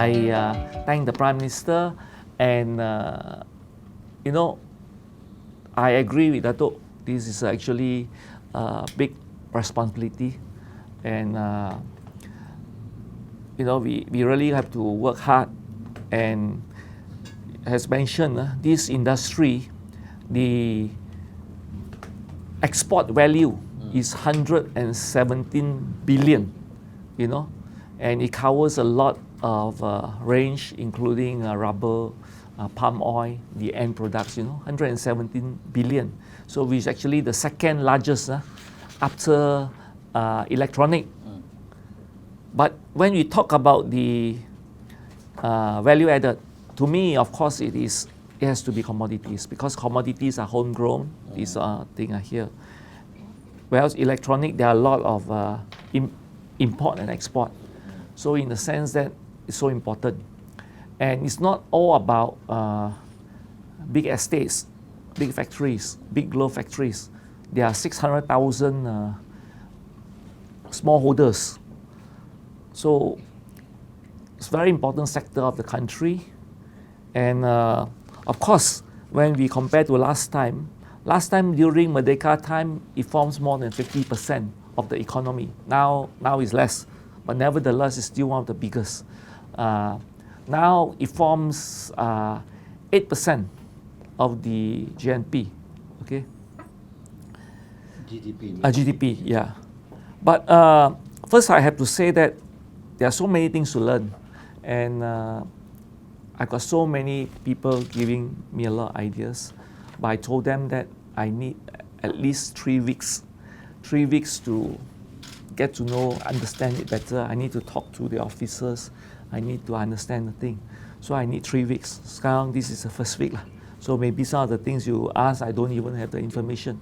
I thank the Prime Minister, and I agree with Dato'. This is actually a big responsibility, and we really have to work hard. And as mentioned, this industry, the export value is 117 billion, and it covers a lot of range, including rubber, palm oil, the end products, 117 billion. So which is actually the second largest after electronic. But when we talk about the value added, to me, of course, it has to be commodities, because commodities are homegrown. These things are here. Whereas electronic, there are a lot of import and export. So in the sense that it's so important. And it's not all about big estates, big factories, big glove factories. There are 600,000 smallholders. So it's a very important sector of the country. And of course, when we compare to last time during Merdeka time, it forms more than 50% of the economy. Now it's less, but nevertheless, it's still one of the biggest. Now it forms 8% of the GNP. Okay. GDP, yeah. But first, I have to say that there are so many things to learn, and I got so many people giving me a lot of ideas, but I told them that I need at least 3 weeks to get to know, understand it better. I need to talk to the officers. I need to understand the thing. So I need 3 weeks. Sekarang, this is the first week. So maybe some of the things you ask, I don't even have the information.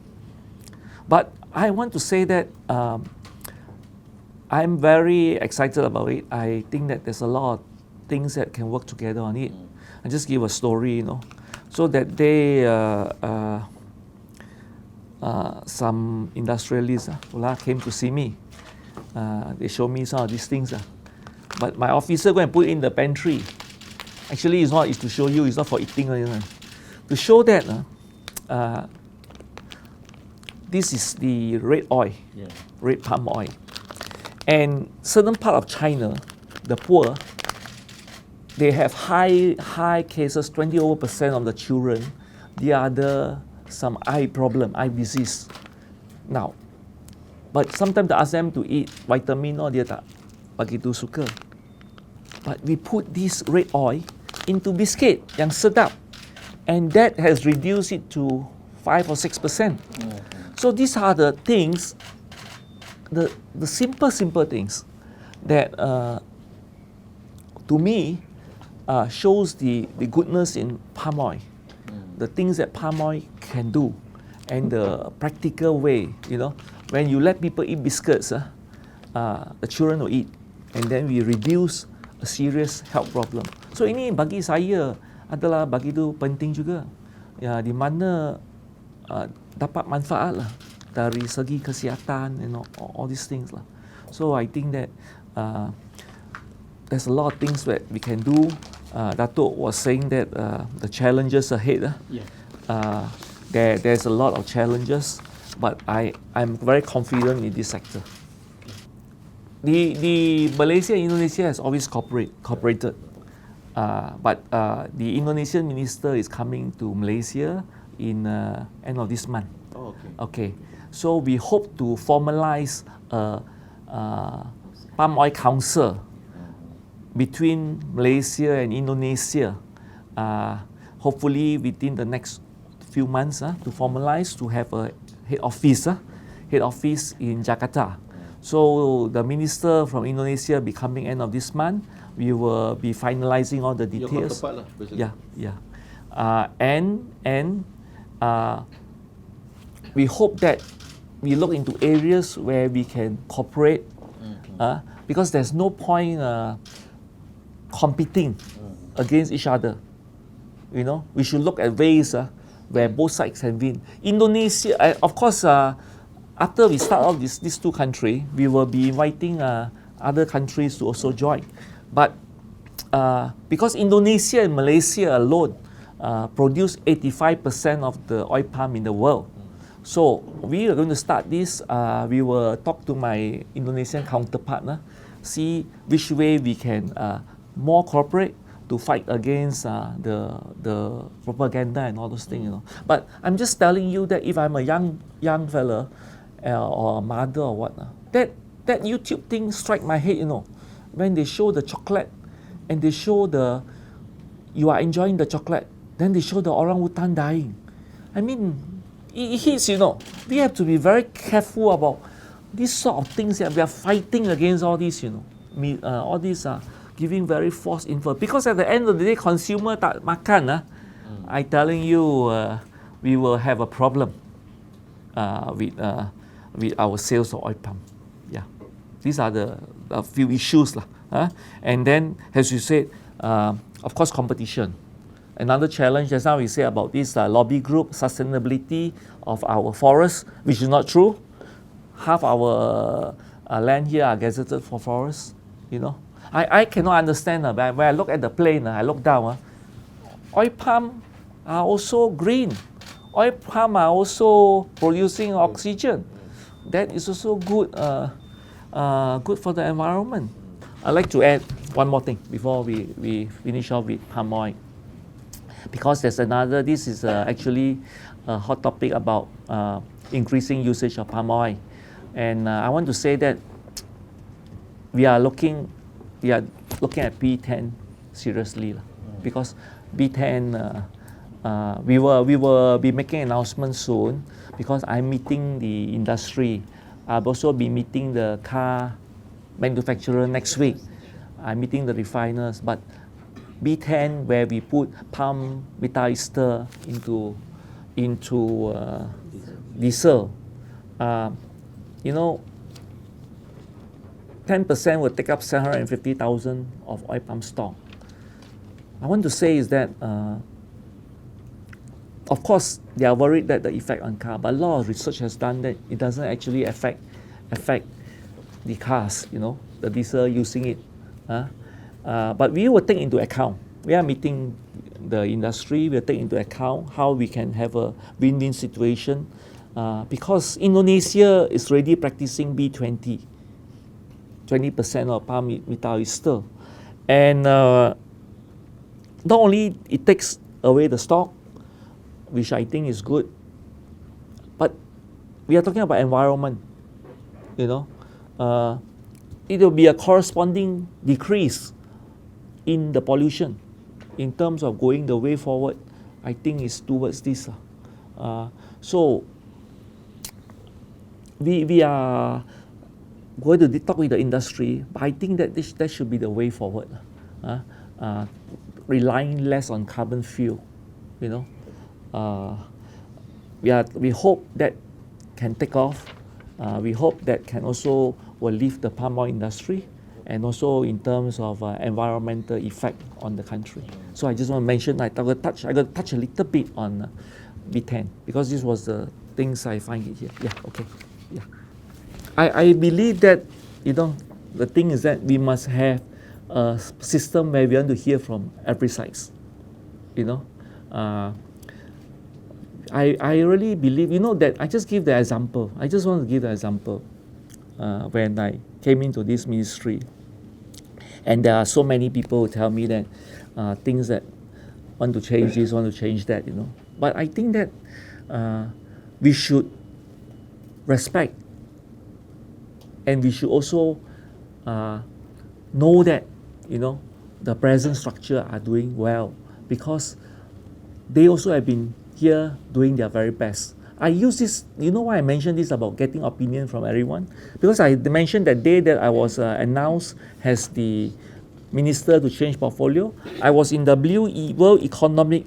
But I want to say that I'm very excited about it. I think that there's a lot of things that can work together on it. I just give a story, So that day, some industrialists came to see me. They showed me some of these things. But my officer go and put it in the pantry. Actually, it's to show you, it's not for eating. To show that this is the red oil, red palm oil. And certain part of China, the poor, they have high cases, 20% of the children, the other some eye problem, eye disease. Now, but sometimes they ask them to eat vitamin or dia tak begitu suka. But we put this red oil into biscuit yang sedap, and that has reduced it to 5 or 6%. So these are the things, the simple things that to me shows the goodness in palm oil, the things that palm oil can do, and the practical way. When you let people eat biscuits, the children will eat, and then we reduce a serious health problem. So ini bagi saya adalah begitu penting juga, ya, di mana dapat manfaat lah dari segi kesihatan, all these things lah. So I think that there's a lot of things that we can do. Dato' was saying that the challenges ahead. There's a lot of challenges, but I'm very confident in this sector. The Malaysia and Indonesia has always cooperated, but the Indonesian minister is coming to Malaysia in end of this month. Oh, okay. So we hope to formalize a palm oil council between Malaysia and Indonesia, hopefully within the next few months, to formalize, to have a head office in Jakarta. So the minister from Indonesia be coming end of this month. We will be finalizing all the details. And we hope that we look into areas where we can cooperate, because there's no point competing against each other. We should look at ways where both sides can win. Indonesia, of course, after we start off these two countries, we will be inviting other countries to also join. But because Indonesia and Malaysia alone produce 85% of the oil palm in the world. So we are going to start this. We will talk to my Indonesian counterpart, see which way we can more cooperate to fight against the propaganda and all those things. But I'm just telling you that if I'm a young fella or a mother or what, that YouTube thing strike my head. When they show the chocolate and they show you are enjoying the chocolate, then they show the orangutan dying. I mean, it hits. We have to be very careful about these sort of things. We are fighting against all these. All these are giving very false info. Because at the end of the day, consumer tak makan. I telling you, we will have a problem with our sales of oil palm. Yeah, these are the few issues and then, as you said, of course, competition. Another challenge, just now we say about this lobby group, sustainability of our forests, which is not true. Half our land here are gazetted for forests. I cannot understand. When I look at the plane, I look down. Oil palm are also green. Oil palm are also producing oxygen. That is also good, good for the environment. I'd like to add one more thing before we finish off with palm oil. Because there's another, this is actually a hot topic about increasing usage of palm oil. And I want to say that we are looking at B10 seriously. Because B10, we will be making an announcement soon, because I'm meeting the industry. I'll also be meeting the car manufacturer next week. I'm meeting the refiners. But B10, where we put palm methyl ester into diesel, 10% will take up 750,000 of oil palm stock. I want to say is that, of course, they are worried that the effect on car, but a lot of research has done that it doesn't actually affect the cars, the diesel using it. But we will take into account. We are meeting the industry. We will take into account how we can have a win-win situation, because Indonesia is already practicing B20, 20% of palm methyl ester, and not only it takes away the stock, which I think is good, but we are talking about environment. It will be a corresponding decrease in the pollution. In terms of going the way forward, I think is towards this. So we are going to talk with the industry, but I think that that should be the way forward. Relying less on carbon fuel. We hope that can take off. We hope that can also will lift the palm oil industry, and also in terms of environmental effect on the country. So I just want to mention, I got to touch a little bit on B10, because this was the things I find it here. Yeah, okay. Yeah, I believe that the thing is that we must have a system where we want to hear from every side. I really believe, that I just give the example. I just want to give the example. When I came into this ministry, and there are so many people who tell me that things that want to change this, want to change that, But I think that we should respect, and we should also know that, the present structure are doing well, because they also have been here doing their very best. I use this, why I mentioned this about getting opinion from everyone? Because I mentioned that day that I was announced as the minister to change portfolio, I was in the World Economic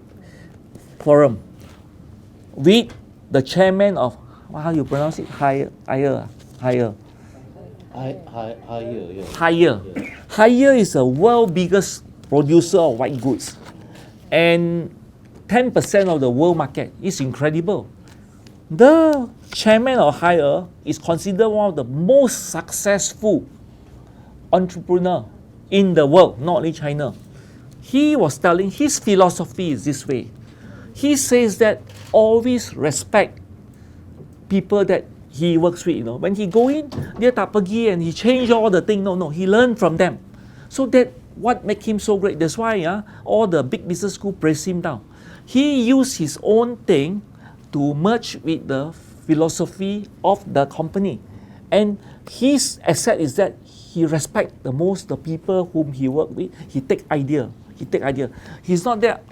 Forum with the chairman of, how you pronounce it? Higher. Higher is the world's biggest producer of white goods, and 10% of the world market. Is incredible. The chairman of Higher is considered one of the most successful entrepreneur in the world, not only China. he was telling his philosophy is this way. He says that always respect people that he works with. When he go in, dia tak pergi and he change all the thing. No, he learned from them. So that what make him so great. That's why all the big business school praise him down. He used his own thing to merge with the philosophy of the company. And his asset is that he respect the most the people whom he work with. He take idea. He's not that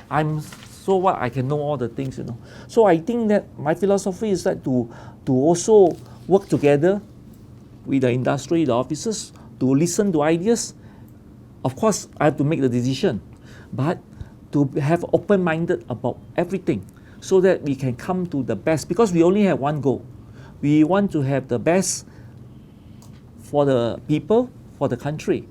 so what I can know all the things. So I think that my philosophy is that to also work together with the industry, the officers, to listen to ideas. Of course, I have to make the decision, but to have open-minded about everything so that we can come to the best, because we only have one goal. We want to have the best for the people, for the country.